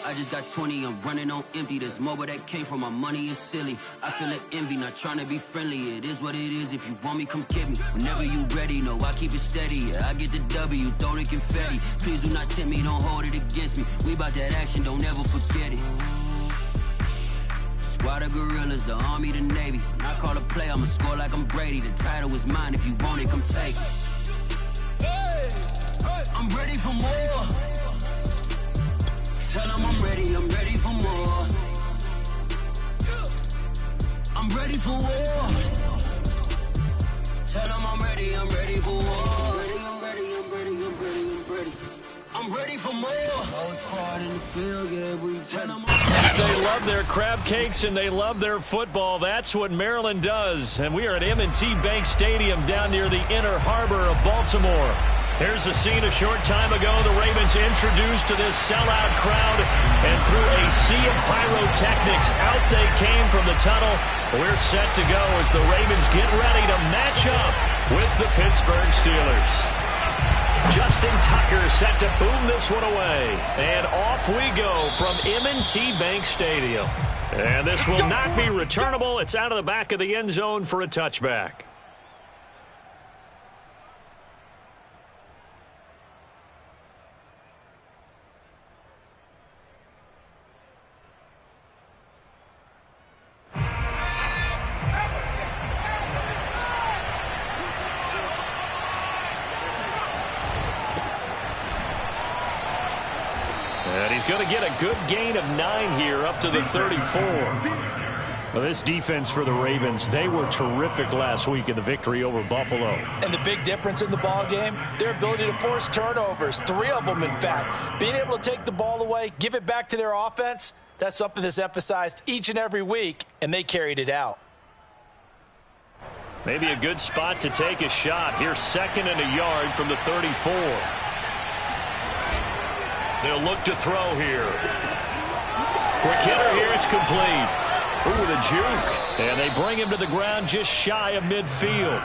I just got 20, I'm running on empty. This mobile that came from my money is silly. I feel it envy, not trying to be friendly. It is what it is, if you want me, come get me. Whenever you ready, no, I keep it steady. Yeah, I get the W, throw the confetti. Please do not tempt me, don't hold it against me. We bout that action, don't ever forget it. Squad of gorillas, the army, the navy. When I call a play, I'ma score like I'm Brady. The title is mine, if you want it, come take it. I'm ready for more. Tell them I'm ready for more. I'm ready for war. Tell them I'm ready for war. I'm ready for more. In the field, yeah, we tell them they love their crab cakes and they love their football. That's what Maryland does. And we are at M&T Bank Stadium down near the Inner Harbor of Baltimore. Here's a scene a short time ago. The Ravens introduced to this sellout crowd, and through a sea of pyrotechnics, out they came from the tunnel. We're set to go as the Ravens get ready to match up with the Pittsburgh Steelers. Justin Tucker set to boom this one away. And off we go from M&T Bank Stadium. And this will not be returnable. It's out of the back of the end zone for a touchback. And he's going to get a good gain of 9 here up to the 34. Well, this defense for the Ravens, they were terrific last week in the victory over Buffalo. And the big difference in the ball game, their ability to force turnovers, 3 of them in fact. Being able to take the ball away, give it back to their offense, that's something that's emphasized each and every week, and they carried it out. Maybe a good spot to take a shot. Here's 2nd and a yard from the 34. They'll look to throw here. Quick hitter here, it's complete. Ooh, the juke. And they bring him to the ground just shy of midfield.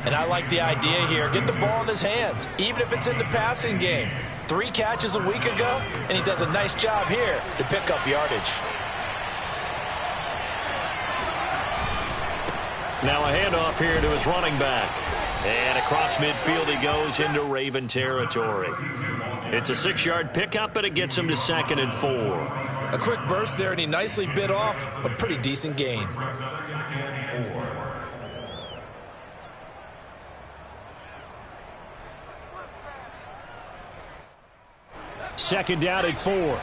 And I like the idea here. Get the ball in his hands, even if it's in the passing game. 3 catches a week ago, and he does a nice job here to pick up yardage. Now a handoff here to his running back. And across midfield he goes into Raven territory. It's a 6-yard pickup, but it gets him to 2nd and 4. A quick burst there, and he nicely bit off a pretty decent gain. Second down at 4.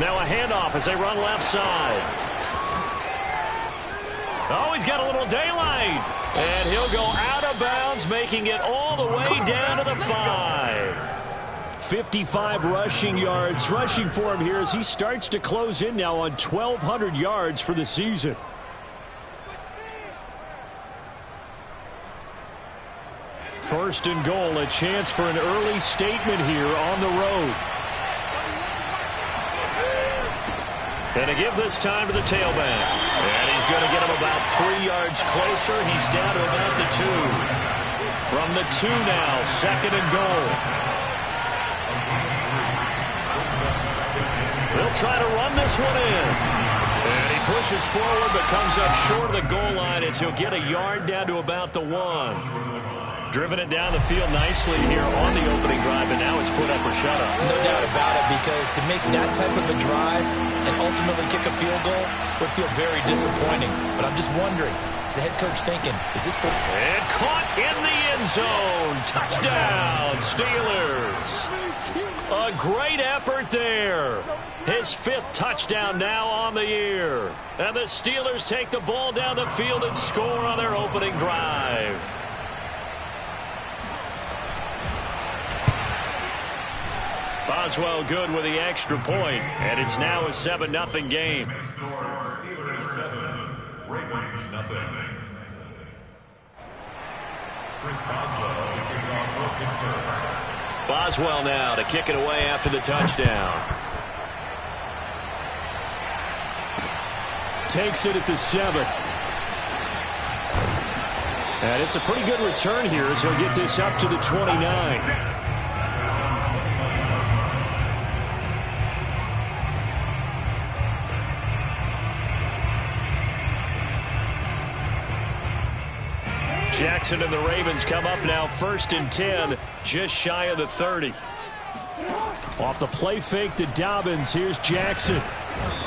Now a handoff as they run left side. Oh, he's got a little daylight. And he'll go out of bounds, making it all the way down to the 5. 55 rushing yards. Rushing for him here as he starts to close in now on 1,200 yards for the season. First and goal, a chance for an early statement here on the road. And to give this time to the tailback. And he's going to get him about 3 yards closer. He's down to about the 2. From the 2 now, 2nd and goal. They'll try to run this one in. And he pushes forward but comes up short of the goal line as he'll get a yard down to about the 1. Driven it down the field nicely here on the opening drive, and now it's put up or shut up. No doubt about it, because to make that type of a drive and ultimately kick a field goal would feel very disappointing. But I'm just wondering, is the head coach thinking, is this for... And caught in the end zone. Touchdown, Steelers. A great effort there. His 5th touchdown now on the year. And the Steelers take the ball down the field and score on their opening drive. Boswell good with the extra point, and it's now a 7-0 game. Steelers 7, Ravens 0. Chris Boswell to kick off for Pittsburgh. Boswell now to kick it away after the touchdown. takes it at the 7. And it's a pretty good return here as he'll get this up to the 29. Jackson and the Ravens come up now 1st and 10, just shy of the 30. Off the play fake to Dobbins, here's Jackson.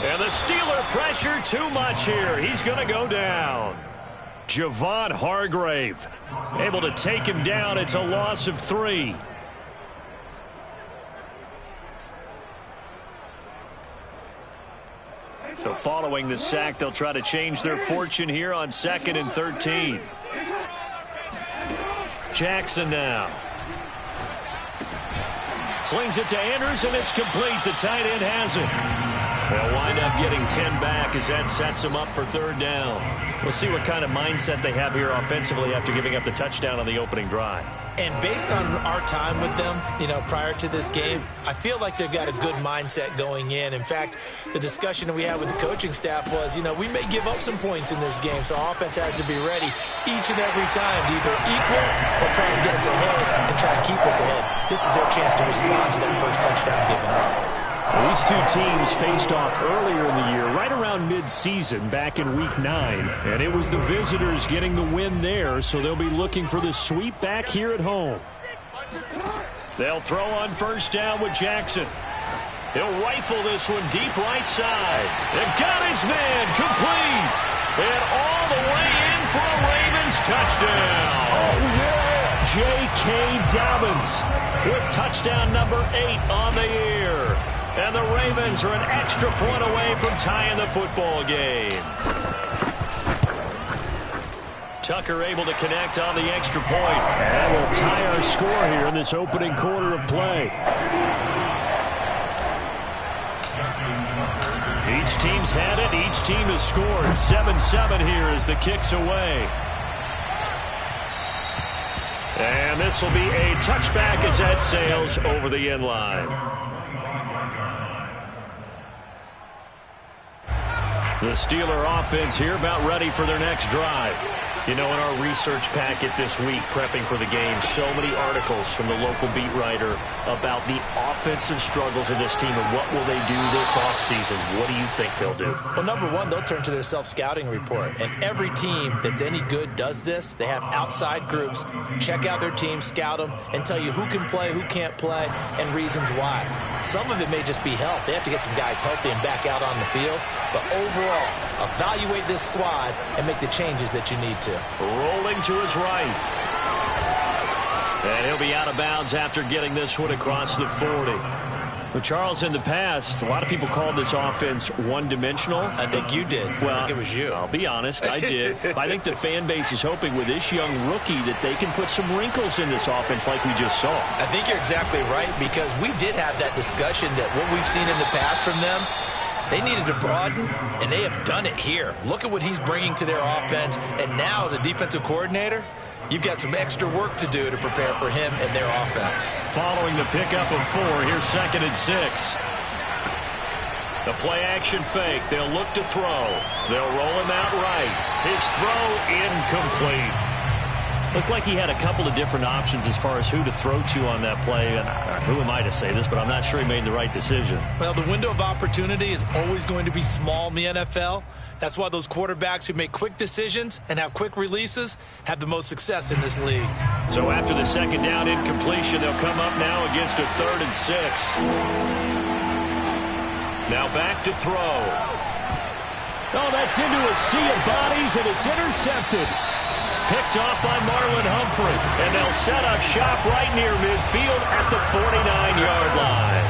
And the Steeler pressure too much here. He's going to go down. Javon Hargrave able to take him down. It's a loss of 3. So following the sack, they'll try to change their fortune here on 2nd and 13. Jackson now. Slings it to Andrews, and it's complete. The tight end has it. They'll wind up getting 10 back as that sets them up for 3rd down. We'll see what kind of mindset they have here offensively after giving up the touchdown on the opening drive. And based on our time with them, prior to this game, I feel like they've got a good mindset going in. In fact, the discussion that we had with the coaching staff was, we may give up some points in this game, so our offense has to be ready each and every time to either equal or try and get us ahead and try and keep us ahead. This is their chance to respond to that first touchdown given up. These two teams faced off earlier in the year, right around mid-season, back in Week 9. And it was the visitors getting the win there, so they'll be looking for the sweep back here at home. They'll throw on 1st down with Jackson. He'll rifle this one deep right side. They've got his man complete. And all the way in for a Ravens touchdown. Oh, yeah. J.K. Dobbins with touchdown number 8 on the year. And the Ravens are an extra point away from tying the football game. Tucker able to connect on the extra point. And we'll tie our score here in this opening quarter of play. Each team's had it. Each team has scored. 7-7 here as the kick's away. And this will be a touchback as that sails over the end line. The Steeler offense here about ready for their next drive. In our research packet this week, prepping for the game, so many articles from the local beat writer about the offensive struggles of this team and what will they do this offseason. What do you think they'll do? Well, number one, they'll turn to their self-scouting report. And every team that's any good does this. They have outside groups, check out their team, scout them, and tell you who can play, who can't play, and reasons why. Some of it may just be health. They have to get some guys healthy and back out on the field. But overall, evaluate this squad and make the changes that you need to. Rolling to his right. And he'll be out of bounds after getting this one across the 40. But Charles, in the past, a lot of people called this offense one-dimensional. I think you did. Well, I think it was you. I'll be honest, I did. I think the fan base is hoping with this young rookie that they can put some wrinkles in this offense like we just saw. I think you're exactly right, because we did have that discussion that what we've seen in the past from them, they needed to broaden, and they have done it here. Look at what he's bringing to their offense, and now as a defensive coordinator, you've got some extra work to do to prepare for him and their offense. Following the pickup of 4, here's 2nd and 6. The play-action fake. They'll look to throw. They'll roll him out right. His throw incomplete. Looked like he had a couple of different options as far as who to throw to on that play. And who am I to say this, but I'm not sure he made the right decision. Well, the window of opportunity is always going to be small in the NFL. That's why those quarterbacks who make quick decisions and have quick releases have the most success in this league. So after the 2nd down incompletion, they'll come up now against a 3rd and 6. Now back to throw. Oh, that's into a sea of bodies, and it's intercepted. Picked off by Marlon Humphrey. And they'll set up shop right near midfield at the 49-yard line.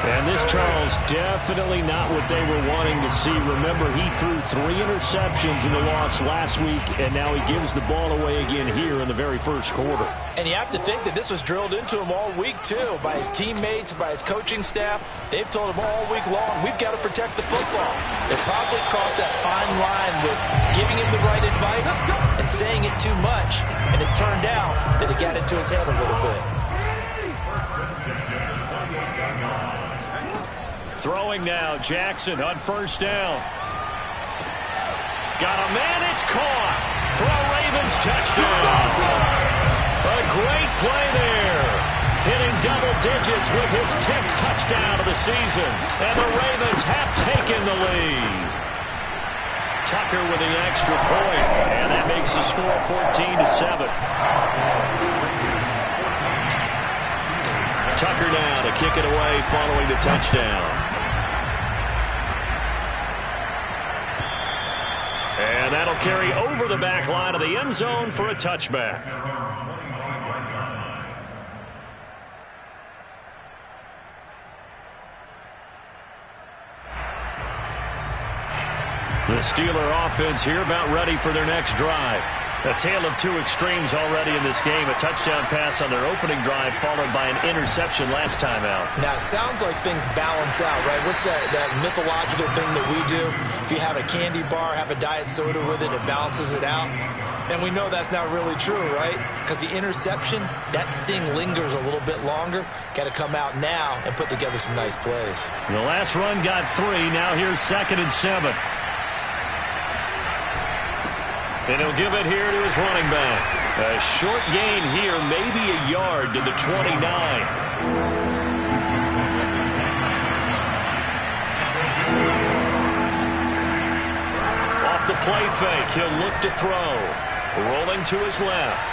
And this, Charles, definitely not what they were wanting to see. Remember, he threw 3 interceptions in the loss last week, and now he gives the ball away again here in the very first quarter. And you have to think that this was drilled into him all week, too, by his teammates, by his coaching staff. They've told him all week long, we've got to protect the football. They probably crossed that fine line with giving him the right advice and saying it too much, and it turned out that it got into his head a little bit. Throwing now, Jackson on 1st down. Got a man, it's caught for a Ravens touchdown. A great play there. Hitting double digits with his 10th touchdown of the season. And the Ravens have taken the lead. Tucker with the extra point, and that makes the score 14-7. Tucker now to kick it away following the touchdown. And that'll carry over the back line of the end zone for a touchback. The Steeler offense here about ready for their next drive. A tale of two extremes already in this game. A touchdown pass on their opening drive followed by an interception last time out. Now, it sounds like things balance out, right? What's that mythological thing that we do? If you have a candy bar, have a diet soda with it, it balances it out. And we know that's not really true, right? Because the interception, that sting lingers a little bit longer. Got to come out now and put together some nice plays. The last run got 3. Now here's 2nd and 7. And he'll give it here to his running back. A short gain here, maybe a yard to the 29. Off the play fake, he'll look to throw. Rolling to his left.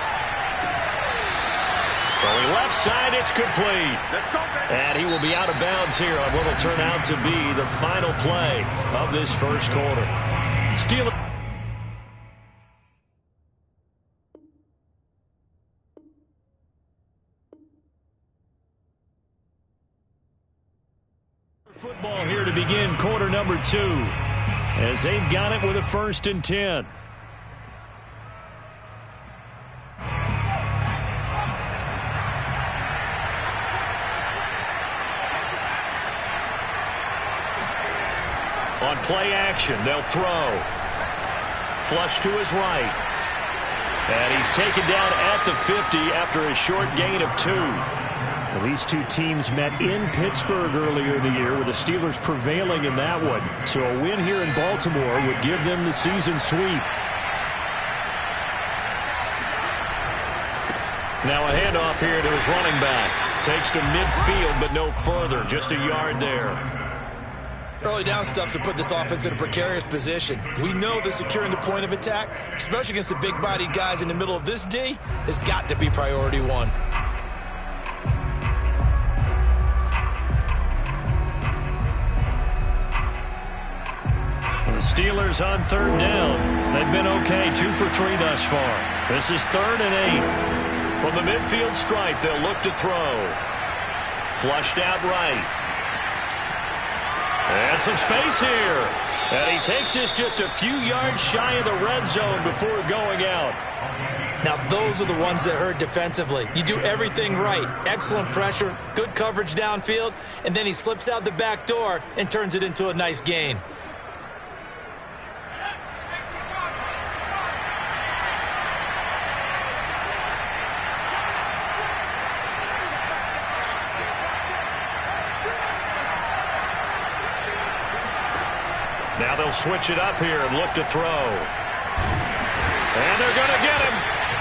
Throwing left side, it's complete. And he will be out of bounds here on what will turn out to be the final play of this first quarter. Steelers. Football here to begin quarter number 2 as they've got it with a 1st and 10. On play action, they'll throw. Flush to his right. And he's taken down at the 50 after a short gain of 2. Well, these two teams met in Pittsburgh earlier in the year with the Steelers prevailing in that one. So a win here in Baltimore would give them the season sweep. Now a handoff here to his running back. Takes to midfield, but no further. Just a yard there. Early down stuff's to put this offense in a precarious position. We know that securing the point of attack, especially against the big-bodied guys in the middle of this D, has got to be priority 1. The Steelers on 3rd down. They've been okay, 2 for 3 thus far. This is 3rd and 8. From the midfield stripe, they'll look to throw. Flushed out right. And some space here. And he takes this just a few yards shy of the red zone before going out. Now, those are the ones that hurt defensively. You do everything right. Excellent pressure, good coverage downfield, and then he slips out the back door and turns it into a nice gain. Now they'll switch it up here and look to throw. And they're going to get him.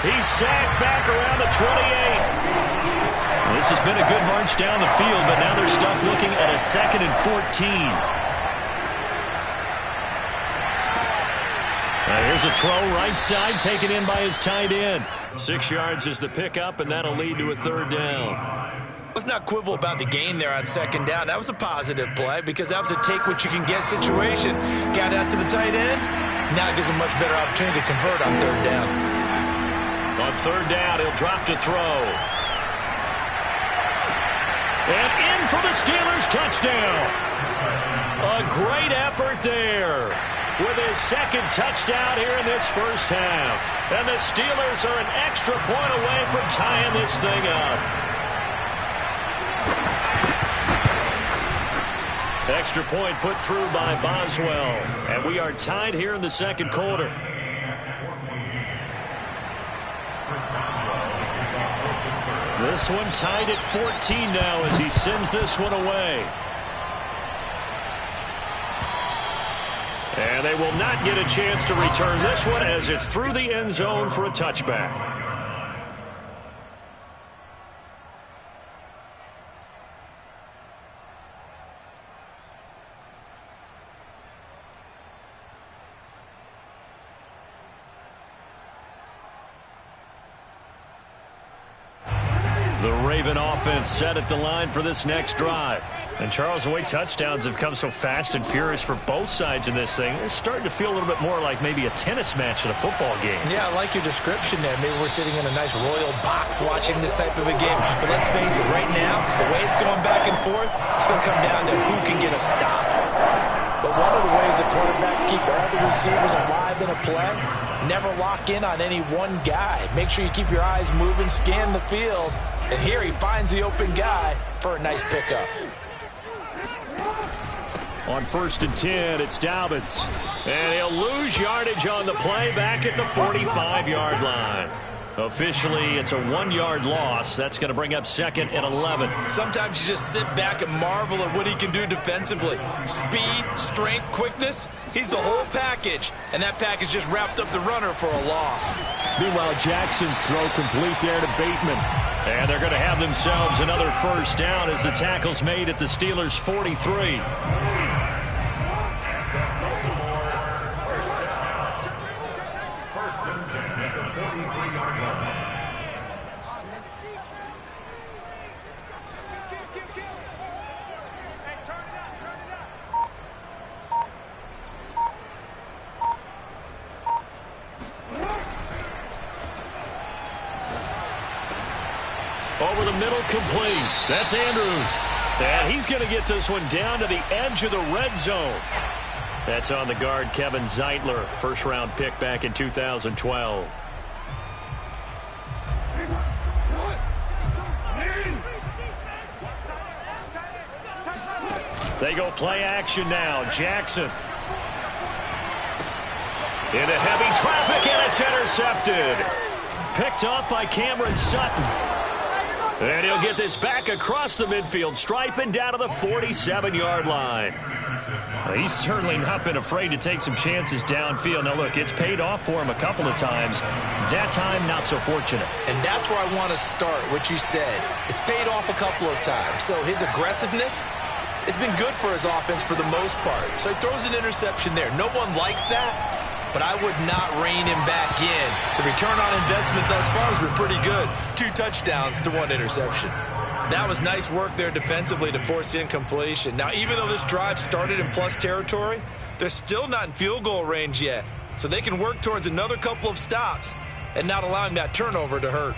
He's sacked back around the 28. This has been a good march down the field, but now they're stuck looking at a 2nd and 14. Now here's a throw right side taken in by his tight end. 6 yards is the pickup, and that'll lead to a 3rd down. Let's not quibble about the gain there on 2nd down. That was a positive play because that was a take-what-you-can-get situation. Got out to the tight end. Now it gives him a much better opportunity to convert on 3rd down. On 3rd down, he'll drop to throw. And in for the Steelers touchdown. A great effort there with his 2nd touchdown here in this first half. And the Steelers are an extra point away from tying this thing up. Extra point put through by Boswell. And we are tied here in the 2nd quarter. This one tied at 14 now as he sends this one away. And they will not get a chance to return this one as it's through the end zone for a touchback. The Raven offense set at the line for this next drive. And, Charles, the way touchdowns have come so fast and furious for both sides in this thing, it's starting to feel a little bit more like maybe a tennis match in a football game. Yeah, I like your description there. Maybe we're sitting in a nice royal box watching this type of a game. But let's face it, right now, the way it's going back and forth, it's going to come down to who can get a stop. But one of the ways the quarterbacks keep all the receivers alive in a play, never lock in on any one guy. Make sure you keep your eyes moving, scan the field. And here he finds the open guy for a nice pickup. On 1st and 10, it's Dobbins. And he'll lose yardage on the play back at the 45-yard line. Officially, it's a 1-yard loss. That's going to bring up 2nd and 11. Sometimes you just sit back and marvel at what he can do defensively. Speed, strength, quickness, he's the whole package. And that package just wrapped up the runner for a loss. Meanwhile, Jackson's throw complete there to Bateman. And they're going to have themselves another first down as the tackle's made at the Steelers' 43. Over the middle, complete. That's Andrews. And he's going to get this one down to the edge of the red zone. That's on the guard, Kevin Zeitler, first-round pick back in 2012. They go play action now. Jackson. Into heavy traffic, and it's intercepted. Picked off by Cameron Sutton. And he'll get this back across the midfield stripe and down to the 47-yard line. Well, he's certainly not been afraid to take some chances downfield. Now, look, it's paid off for him a couple of times. That time, not so fortunate. And that's where I want to start, what you said. It's paid off a couple of times. So his aggressiveness has been good for his offense for the most part. So he throws an interception there. No one likes that. But I would not rein him back in. The return on investment thus far has been pretty good. 2 touchdowns to 1 interception. That was nice work there defensively to force incompletion. Now, even though this drive started in plus territory, they're still not in field goal range yet. So they can work towards another couple of stops and not allowing that turnover to hurt.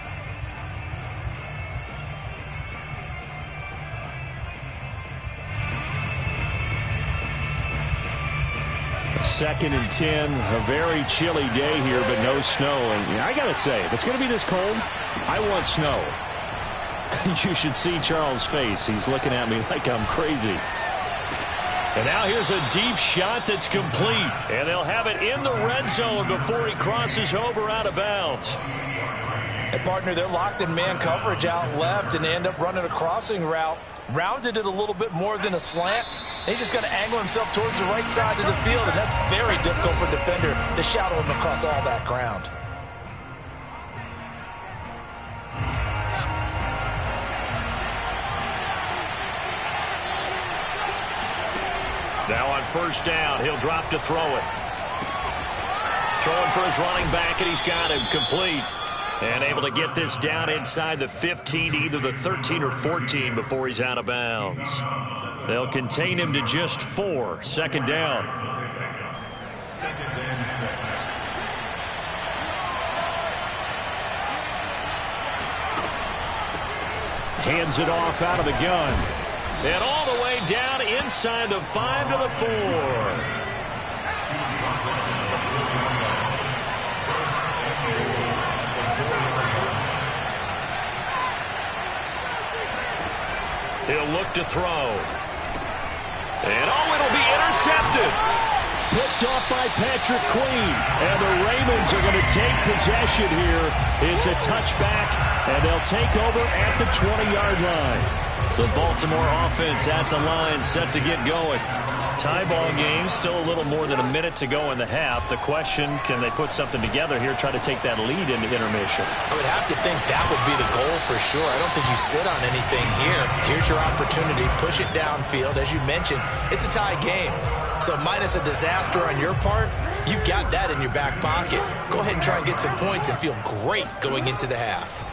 2nd and 10, a very chilly day here, but no snow. And I got to say, if it's going to be this cold, I want snow. You should see Charles' face. He's looking at me like I'm crazy. And now here's a deep shot that's complete. And they'll have it in the red zone before he crosses over out of bounds. And, partner, they're locked in man coverage out left, and they end up running a crossing route. Rounded it a little bit more than a slant. He's just going to angle himself towards the right side of the field, and that's very difficult for a defender to shadow him across all that ground. Now on first down, he'll drop to throw it. Throwing for his running back, and he's got him complete. And able to get this down inside the 15, either the 13 or 14 before he's out of bounds. They'll contain him to just 4. 2nd down. Hands it off out of the gun. And all the way down inside the 5 to the 4. He'll look to throw. And it'll be intercepted. Picked off by Patrick Queen. And the Ravens are going to take possession here. It's a touchback, and they'll take over at the 20-yard line. The Baltimore offense at the line, set to get going. Tie ball game, still a little more than a minute to go in the half. The question, can they put something together here, try to take that lead into intermission? I would have to think that would be the goal for sure. I don't think you sit on anything here. Here's your opportunity. Push it downfield. As you mentioned, it's a tie game. So minus a disaster on your part, you've got that in your back pocket. Go ahead and try and get some points and feel great going into the half.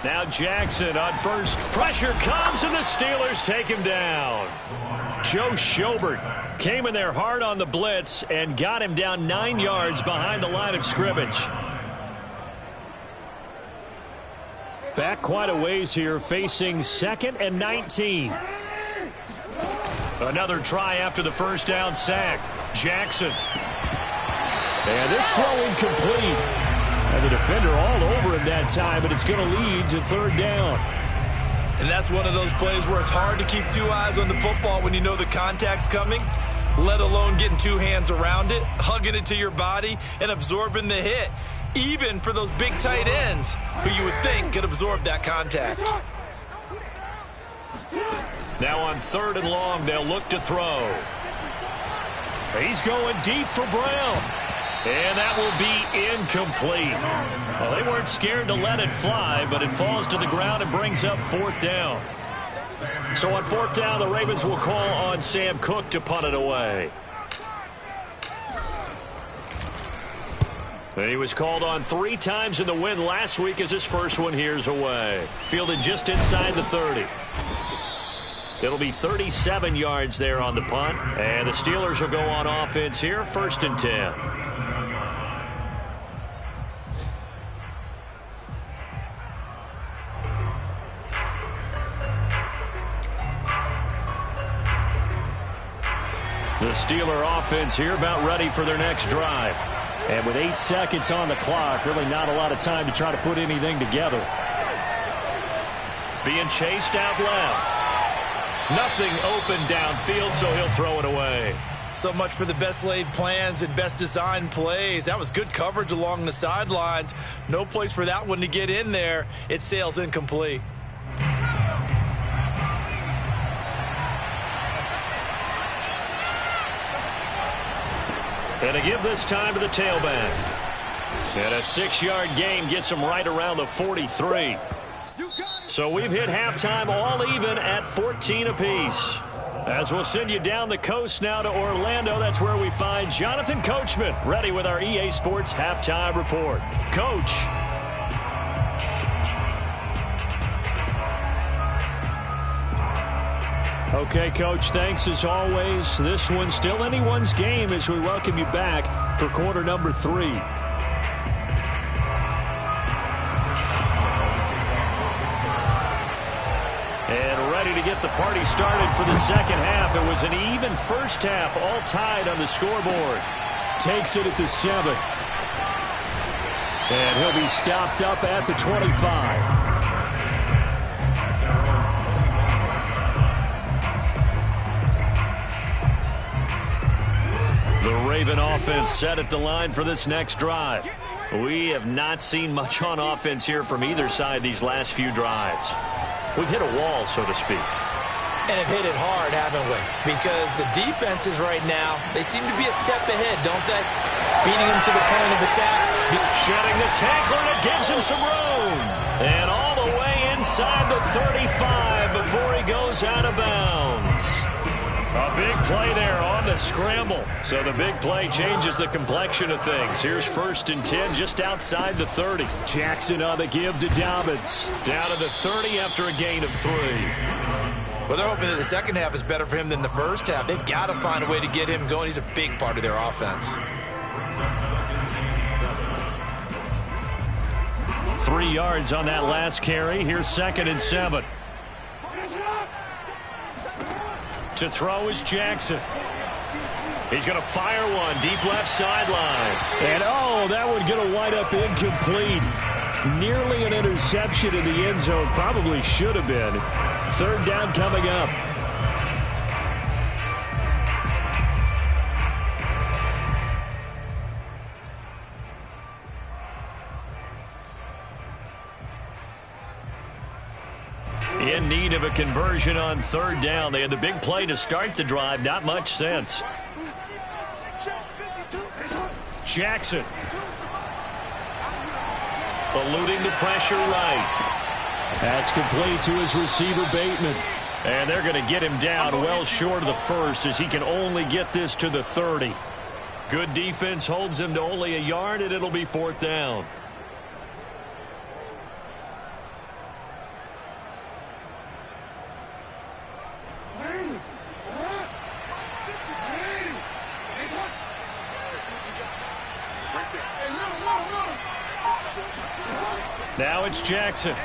Now Jackson on first. Pressure comes, and the Steelers take him down. Joe Schobert came in there hard on the blitz and got him down 9 yards behind the line of scrimmage. Back quite a ways here, facing 2nd and 19. Another try after the first down sack. Jackson. And this throw incomplete. And the defender all over him that time, but it's going to lead to 3rd down. And that's one of those plays where it's hard to keep 2 eyes on the football when you know the contact's coming, let alone getting 2 hands around it, hugging it to your body, and absorbing the hit, even for those big tight ends who you would think could absorb that contact. Now on 3rd and long, they'll look to throw. He's going deep for Brown. And that will be incomplete. Well, they weren't scared to let it fly, but it falls to the ground and brings up 4th down. So on 4th down, the Ravens will call on Sam Cook to punt it away. And he was called on 3 times in the win last week as his first one here's away. Fielded just inside the 30. It'll be 37 yards there on the punt. And the Steelers will go on offense here, 1st and 10. The Steeler offense here about ready for their next drive. And with 8 seconds on the clock, really not a lot of time to try to put anything together. Being chased out left. Nothing open downfield, so he'll throw it away. So much for the best laid plans and best designed plays. That was good coverage along the sidelines. No place for that one to get in there. It sails incomplete. And to give this time to the tailback. And a 6-yard gain gets him right around the 43. So we've hit halftime all even at 14 apiece. As we'll send you down the coast now to Orlando, that's where we find Jonathan Coachman, ready with our EA Sports Halftime Report. Coach. Okay, Coach, thanks as always. This one's still anyone's game as we welcome you back for quarter number 3. And ready to get the party started for the second half. It was an even first half, all tied on the scoreboard. Takes it at the 7. And he'll be stopped up at the 25. The Raven offense set at the line for this next drive. We have not seen much on offense here from either side these last few drives. We've hit a wall, so to speak. And have hit it hard, haven't we? Because the defenses right now, they seem to be a step ahead, don't they? Beating them to the point of attack. Shedding the tackler, and it gives him some room. And all the way inside the 35 before he goes out of bounds. A big play there on the scramble. So the big play changes the complexion of things. Here's 1st and 10 just outside the 30. Jackson on the give to Dobbins. Down to the 30 after a gain of 3. Well, they're hoping that the second half is better for him than the first half. They've got to find a way to get him going. He's a big part of their offense. 3 yards on that last carry. Here's 2nd and 7. To throw is Jackson. He's going to fire one deep left sideline. And, that one going to wind up incomplete. Nearly an interception in the end zone. Probably should have been. 3rd down coming up. In in need of a conversion on third down. They had the big play to start the drive. Not much sense. Jackson. Eluding the pressure right. That's complete to his receiver, Bateman. And they're going to get him down well short of the first as he can only get this to the 30. Good defense holds him to only a yard, and it'll be fourth down. Now it's Jackson.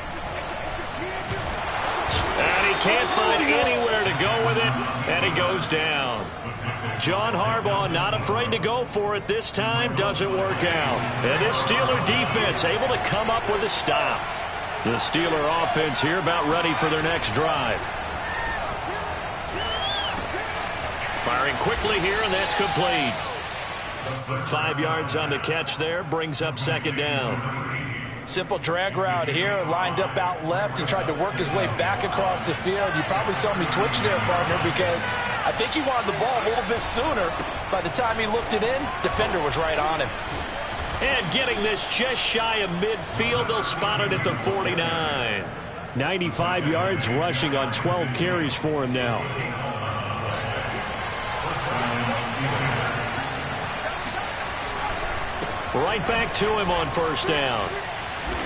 And he can't find anywhere to go with it, and he goes down. John Harbaugh not afraid to go for it this time. Doesn't work out. And this Steeler defense able to come up with a stop. The Steeler offense here about ready for their next drive. Firing quickly here, and that's complete. 5 yards on the catch there. Brings up second down. Simple drag route here, lined up out left. He tried to work his way back across the field. You probably saw me twitch there, partner, because I think he wanted the ball a little bit sooner. By the time he looked it in, defender was right on him. And getting this just shy of midfield, they'll spot it at the 49. 95 yards rushing on 12 carries for him now. Right back to him on first down.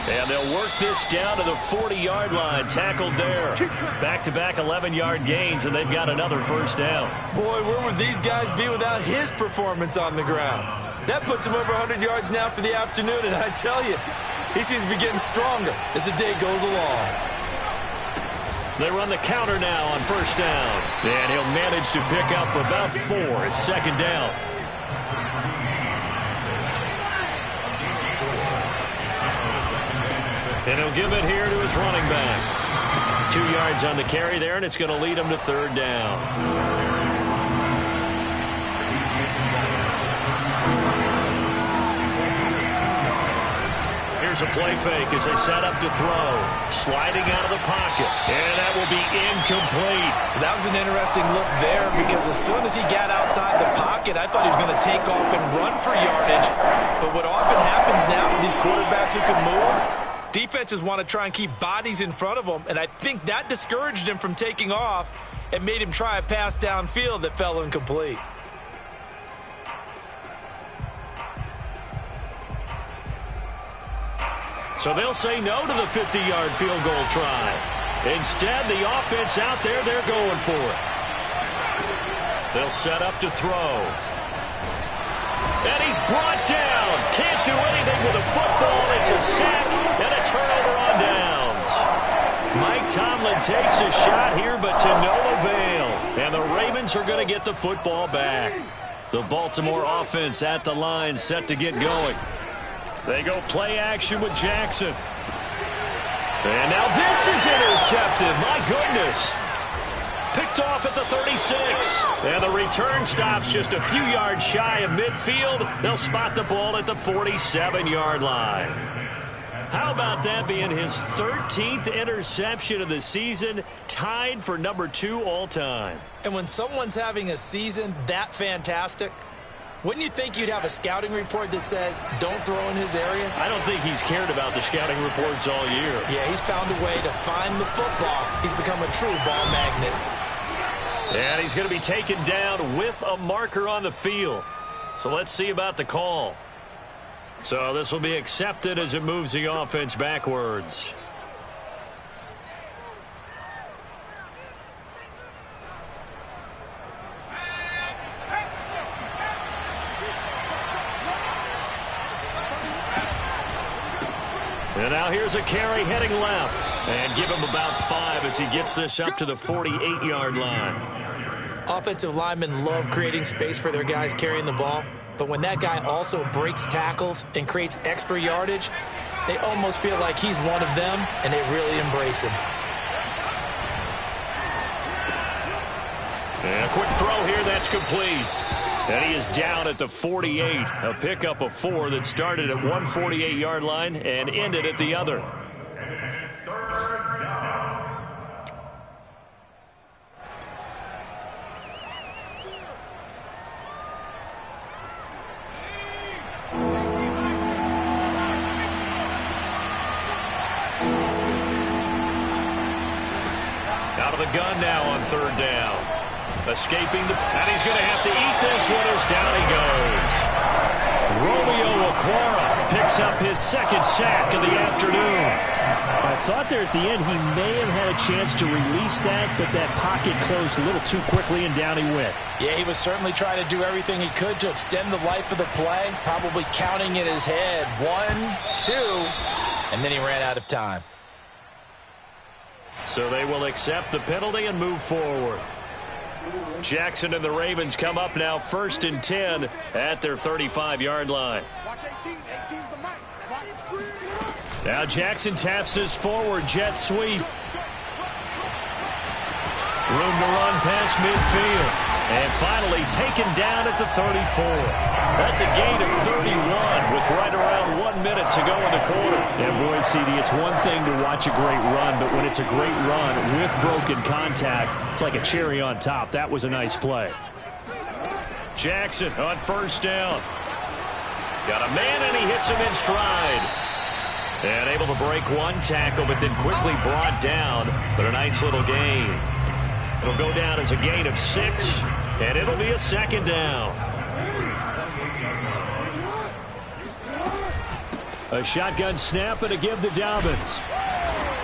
And they'll work this down to the 40-yard line. Tackled there. Back-to-back 11-yard gains, and they've got another first down. Boy, where would these guys be without his performance on the ground? That puts him over 100 yards now for the afternoon, and I tell you, he seems to be getting stronger as the day goes along. They run the counter now on first down. And he'll manage to pick up about 4 at second down. And he'll give it here to his running back. 2 yards on the carry there, and it's going to lead him to third down. Here's a play fake as they set up to throw. Sliding out of the pocket. And that will be incomplete. That was an interesting look there because as soon as he got outside the pocket, I thought he was going to take off and run for yardage. But what often happens now with these quarterbacks who can move, defenses want to try and keep bodies in front of them, and I think that discouraged him from taking off and made him try a pass downfield that fell incomplete. So they'll say no to the 50-yard field goal try. Instead, the offense out there, they're going for it. They'll set up to throw. And he's brought down. Can't do anything with a football. It's a sack and a turnover on downs. Mike Tomlin takes a shot here, but to no avail. And the Ravens are going to get the football back. The Baltimore offense at the line, set to get going. They go play action with Jackson. And now this is intercepted. My goodness. Picked off at the 36. And the return stops just a few yards shy of midfield. They'll spot the ball at the 47-yard line. How about that being his 13th interception of the season, tied for number 2 all time? And when someone's having a season that fantastic, wouldn't you think you'd have a scouting report that says, don't throw in his area? I don't think he's cared about the scouting reports all year. Yeah, he's found a way to find the football. He's become a true ball magnet. And he's going to be taken down with a marker on the field. So let's see about the call. So this will be accepted as it moves the offense backwards. And now here's a carry heading left. And give him about 5 as he gets this up to the 48-yard line. Offensive linemen love creating space for their guys carrying the ball. But when that guy also breaks tackles and creates extra yardage, they almost feel like he's one of them, and they really embrace him. And a quick throw here, that's complete. And he is down at the 48. A pickup of 4 that started at one 48-yard line and ended at the other. Out of the gun now on third down. Escaping and he's going to have to eat this one as down he goes. Romeo Okwara picks up his second sack of the afternoon. I thought there at the end he may have had a chance to release that, but that pocket closed a little too quickly and down he went. Yeah, he was certainly trying to do everything he could to extend the life of the play, probably counting in his head 1, 2, and then he ran out of time. So they will accept the penalty and move forward. Jackson and the Ravens come up now 1st and 10 at their 35-yard line. Now Jackson taps his forward jet sweep. Room to run past midfield. And finally taken down at the 34. That's a gain of 31 with right around 1 minute to go in the quarter. And boy, CD, it's one thing to watch a great run, but when it's a great run with broken contact, it's like a cherry on top. That was a nice play. Jackson on first down. Got a man and he hits him in stride. And able to break one tackle, but then quickly brought down. But a nice little gain. It'll go down as a gain of 6, and it'll be a second down. A shotgun snap and a give to Dobbins.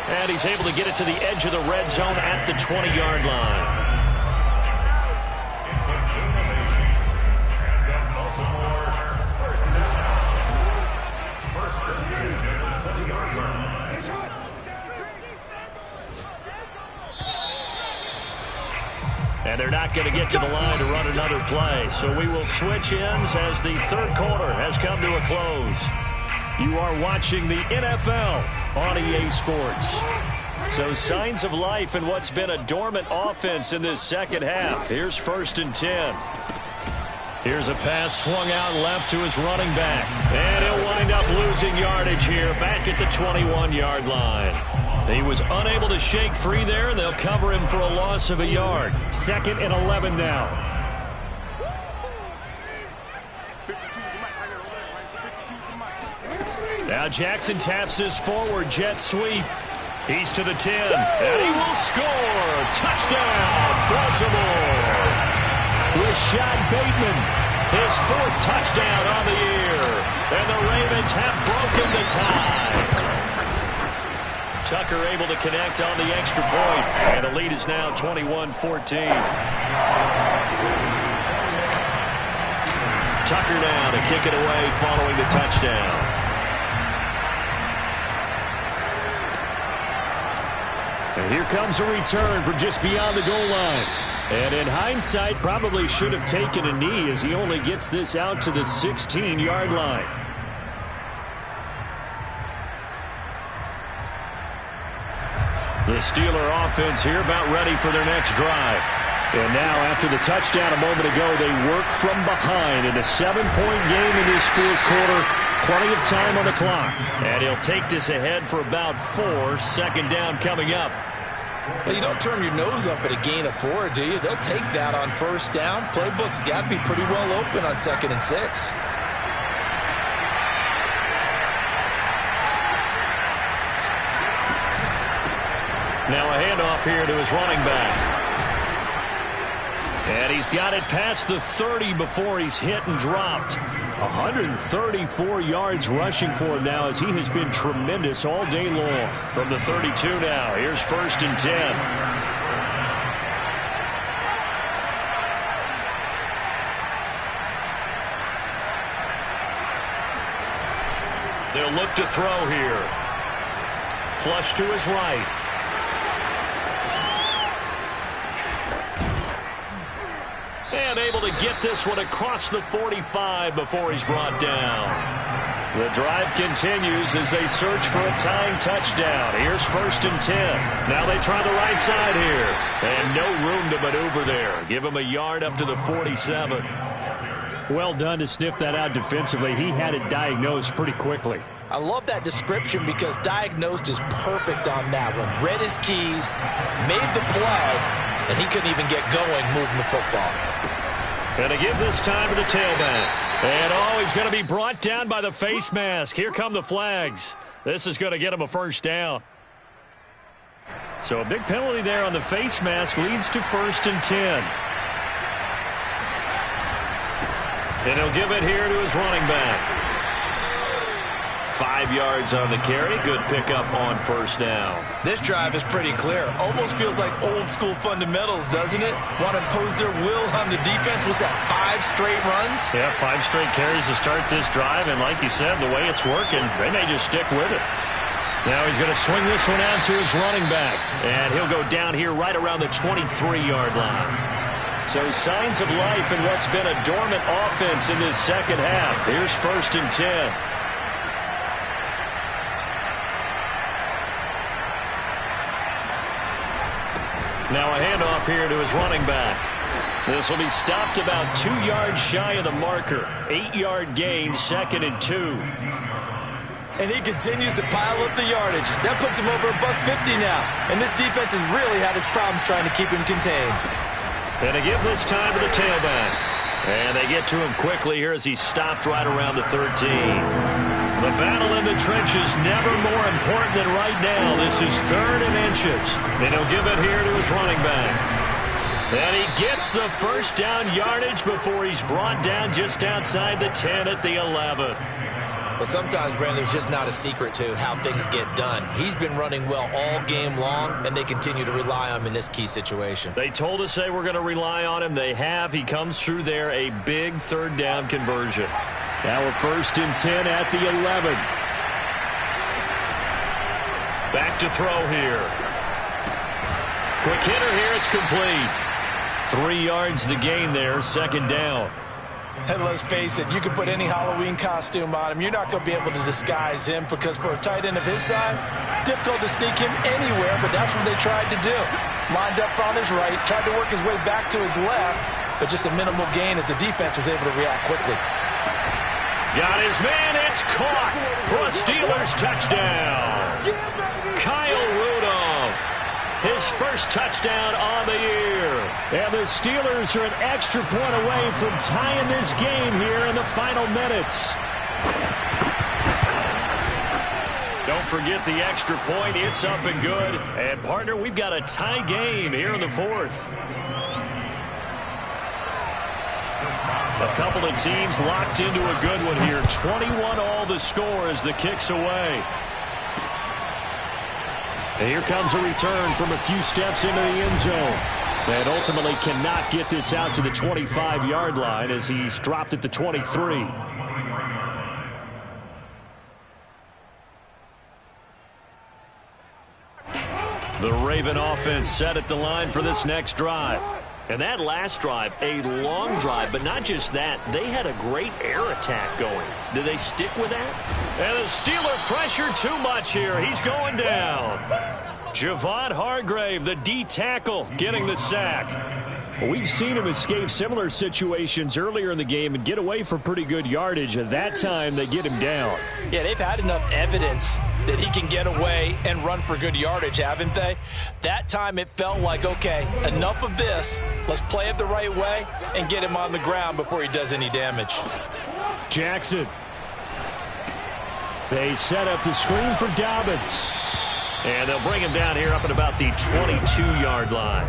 And he's able to get it to the edge of the red zone at the 20-yard line. And they're not going to get to the line to run another play. So we will switch ends as the third quarter has come to a close. You are watching the NFL on EA Sports. So signs of life in what's been a dormant offense in this second half. Here's 1st and 10. Here's a pass swung out left to his running back. And he'll wind up losing yardage here back at the 21-yard line. He was unable to shake free there, and they'll cover him for a loss of a yard. 2nd and 11 now. Now Jackson taps his forward jet sweep. He's to the 10, and he will score. Touchdown, Baltimore. Rashad Bateman, his 4th touchdown on the year. And the Ravens have broken the tie. Tucker able to connect on the extra point. And the lead is now 21-14. Tucker now to kick it away following the touchdown. And here comes a return from just beyond the goal line. And in hindsight, probably should have taken a knee as he only gets this out to the 16-yard line. The Steeler offense here about ready for their next drive. And now after the touchdown a moment ago, they work from behind in a 7-point game in this 4th quarter. Plenty of time on the clock. And he'll take this ahead for about 4. Second down coming up. Well, you don't turn your nose up at a gain of 4, do you? They'll take that on first down. Playbook's got to be pretty well open on 2nd and 6. Now a handoff here to his running back. And he's got it past the 30 before he's hit and dropped. 134 yards rushing for him now as he has been tremendous all day long. From the 32 now, here's 1st and 10. They'll look to throw here. Flush to his right. And able to get this one across the 45 before he's brought down. The drive continues as they search for a tying touchdown. Here's 1st and 10. Now they try the right side here. And no room to maneuver there. Give him a yard up to the 47. Well done to sniff that out defensively. He had it diagnosed pretty quickly. I love that description because diagnosed is perfect on that one. Read his keys, made the play, and he couldn't even get going moving the football. Going to give this time to the tailback. And he's going to be brought down by the face mask. Here come the flags. This is going to get him a first down. So a big penalty there on the face mask leads to 1st and 10. And he'll give it here to his running back. 5 yards on the carry. Good pickup on 1st down. This drive is pretty clear. Almost feels like old school fundamentals, doesn't it? Want to impose their will on the defense. Was that 5 straight runs? Yeah, 5 straight carries to start this drive. And like you said, the way it's working, they may just stick with it. Now he's going to swing this one out to his running back. And he'll go down here right around the 23-yard line. So signs of life in what's been a dormant offense in this second half. Here's 1st and 10. Now a handoff here to his running back. This will be stopped about 2 yards shy of the marker. 8-yard gain, 2nd and 2. And he continues to pile up the yardage. That puts him over $150 now. And this defense has really had its problems trying to keep him contained. And they give this time to the tailback. And they get to him quickly here as he's stopped right around the 13. The battle in the trenches never more important than right now. This is 3rd and inches. And he'll give it here to his running back. And he gets the 1st down yardage before he's brought down just outside the 10 at the 11. Well, sometimes, Brandon, there's just not a secret to how things get done. He's been running well all game long, and they continue to rely on him in this key situation. They told us they were going to rely on him. They have. He comes through there, a big 3rd down conversion. Now a 1st and 10 at the 11. Back to throw here. Quick hitter here. It's complete. 3 yards the gain there. 2nd down. And let's face it, you can put any Halloween costume on him. You're not going to be able to disguise him because for a tight end of his size, difficult to sneak him anywhere, but that's what they tried to do. Lined up on his right, tried to work his way back to his left, but just a minimal gain as the defense was able to react quickly. Got his man. It's caught for a Steelers touchdown. Kyle Rudolph. His 1st touchdown on the year. And the Steelers are an extra point away from tying this game here in the final minutes. Don't forget the extra point. It's up and good. And, partner, we've got a tie game here in the 4th. A couple of teams locked into a good one here. 21 all the score as the kick's away. And here comes a return from a few steps into the end zone. And ultimately cannot get this out to the 25-yard line as he's dropped at the 23. The Raven offense set at the line for this next drive. And that last drive, a long drive, but not just that. They had a great air attack going. Do they stick with that? And the Steeler pressure too much here. He's going down. Javon Hargrave, the D tackle, getting the sack. Well, we've seen him escape similar situations earlier in the game and get away for pretty good yardage. At that time, they get him down. Yeah, they've had enough evidence that he can get away and run for good yardage, haven't they? That time it felt like, okay, enough of this. Let's play it the right way and get him on the ground before he does any damage. Jackson. They set up the screen for Dobbins. And they'll bring him down here up at about the 22-yard line.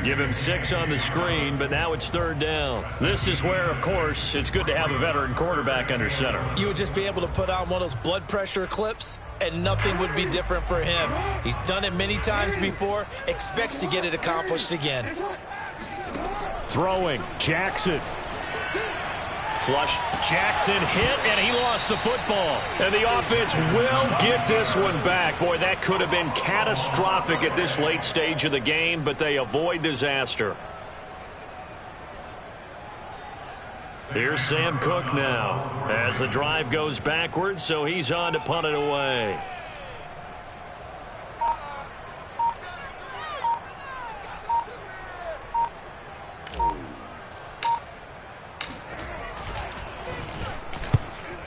Give him 6 on the screen, but now it's 3rd down. This is where, of course, it's good to have a veteran quarterback under center. You would just be able to put on one of those blood pressure clips, and nothing would be different for him. He's done it many times before, expects to get it accomplished again. Throwing, Jackson. Flush, Jackson hit, and he lost the football. And the offense will get this one back. Boy, that could have been catastrophic at this late stage of the game, but they avoid disaster. Here's Sam Cook now as the drive goes backwards, so he's on to punt it away.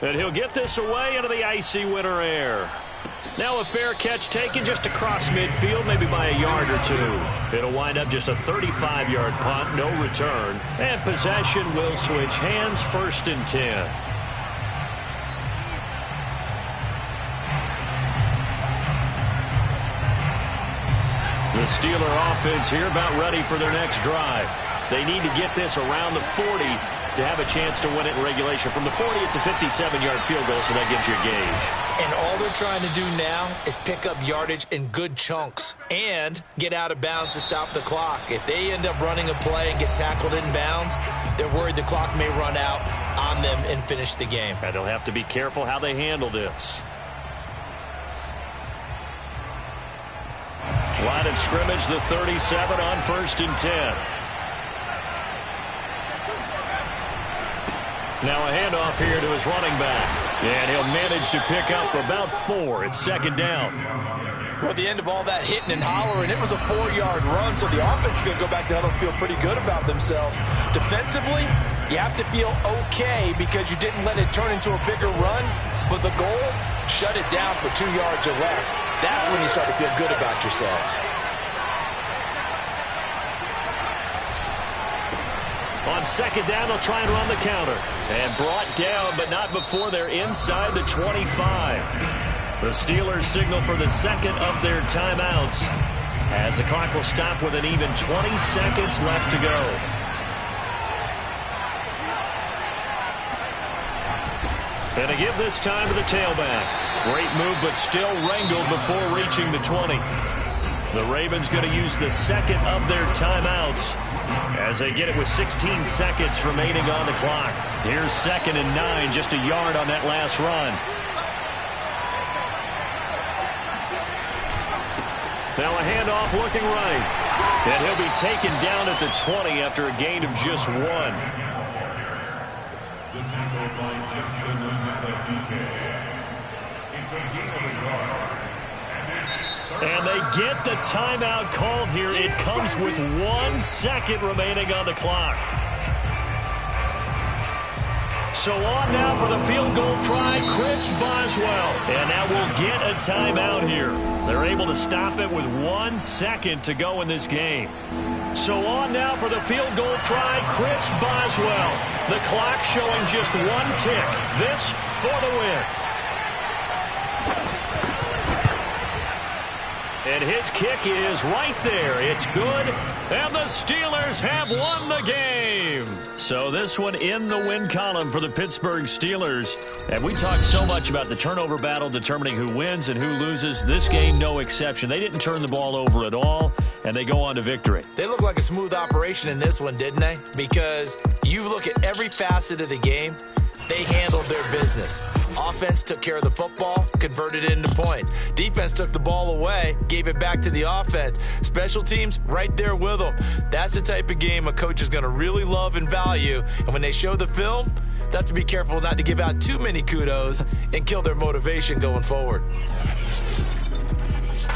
And he'll get this away into the icy winter air. Now a fair catch taken just across midfield, maybe by a yard or two. It'll wind up just a 35-yard punt, no return. And possession will switch hands, 1st and 10. The Steeler offense here about ready for their next drive. They need to get this around the 40 to have a chance to win it in regulation. From the 40, it's a 57-yard field goal, so that gives you a gauge. And all they're trying to do now is pick up yardage in good chunks and get out of bounds to stop the clock. If they end up running a play and get tackled in bounds, they're worried the clock may run out on them and finish the game. And they'll have to be careful how they handle this. Line of scrimmage, the 37 on 1st and 10. Now a handoff here to his running back. And he'll manage to pick up about 4. It's 2nd down. Well, at the end of all that hitting and hollering, it was a 4-yard run, so the offense is going to go back to huddle and feel pretty good about themselves. Defensively, you have to feel okay because you didn't let it turn into a bigger run, but the goal, shut it down for 2 yards or less. That's when you start to feel good about yourselves. On 2nd down, they'll try and run the counter. And brought down, but not before they're inside the 25. The Steelers signal for the 2nd of their timeouts as the clock will stop with an even 20 seconds left to go. And to give this time to the tailback. Great move, but still wrangled before reaching the 20. The Ravens going to use the 2nd of their timeouts as they get it with 16 seconds remaining on the clock. Here's 2nd and 9, just a yard on that last run. Now a handoff looking right. And he'll be taken down at the 20 after a gain of just 1. The tackle by Justin it's a gain of a yard. And they get the timeout called here. It comes with 1 second remaining on the clock. So on now for the field goal try, Chris Boswell. And now we'll get a timeout here. They're able to stop it with 1 second to go in this game. So on now for the field goal try, Chris Boswell. The clock showing just 1 tick. This for the win. And his kick is right there. It's good. And the Steelers have won the game. So this one in the win column for the Pittsburgh Steelers. And we talked so much about the turnover battle determining who wins and who loses. This game, no exception. They didn't turn the ball over at all, and they go on to victory. They look like a smooth operation in this one, didn't they? Because you look at every facet of the game, they handled their business. Offense took care of the football, converted it into points. Defense took the ball away, gave it back to the offense. Special teams, right there with them. That's the type of game a coach is going to really love and value. And when they show the film, they have to be careful not to give out too many kudos and kill their motivation going forward.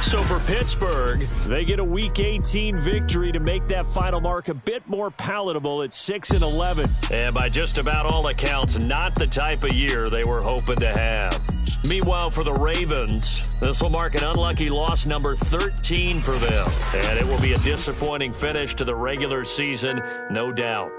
So for Pittsburgh, they get a Week 18 victory to make that final mark a bit more palatable at 6-11. And by just about all accounts, not the type of year they were hoping to have. Meanwhile, for the Ravens, this will mark an unlucky loss number 13 for them. And it will be a disappointing finish to the regular season, no doubt.